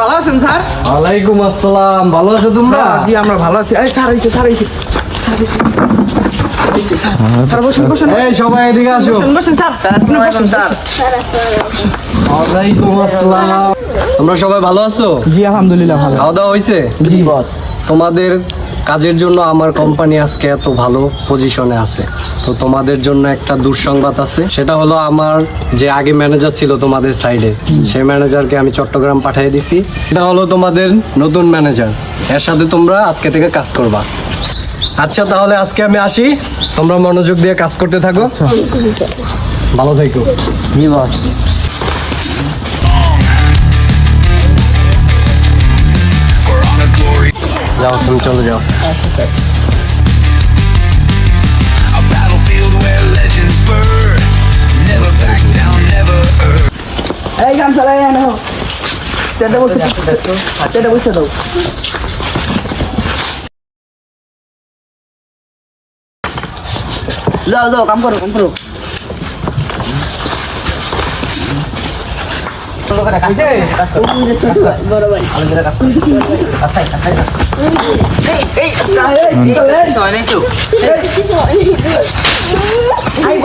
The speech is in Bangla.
ভালো আছেন স্যার? ওয়ালাইকুম আসসালাম, ভালো আছো তোমরা? জি আমরা ভালো আছি। এই স্যার আইছে, স্যার আইছে, স্যার আইছে, স্যার আইছে, স্যার। স্যার বসুন, বসুন, এই সবাই এদিকে আসো। বসুন, বসুন স্যার। আপনি বসুন স্যার। ওয়ালাইকুম আসসালাম। তোমরা সবাই ভালো আছো? জি আলহামদুলিল্লাহ ভালো। খাওয়া দাওয়া হয়েছে? জি বস। তোমাদের কাজের জন্য আমার কোম্পানি আজকে এত ভালো পজিশনে আছে। তো তোমাদের জন্য একটা দুঃসংবাদ আছে, সেটা হলো আমার যে আগে ম্যানেজার ছিল তোমাদের সাইডে, সেই ম্যানেজারকে আমি চট্টগ্রাম পাঠিয়ে দিছি। এটা হলো তোমাদের নতুন ম্যানেজার, এর সাথে তোমরা আজকে থেকে কাজ করবা। আচ্ছা তাহলে আজকে আমি আসি, তোমরা মনোযোগ দিয়ে কাজ করতে থাকো। ভালো থাকো। জি বস। যাও, তুমি চলে যাও। A battlefield where legends birth. Never back down, never earth. এই গান চালাই আনো। তেটা বসে তেটা বসে দাও। যাও যাও, কাম করো, কাম করো। এই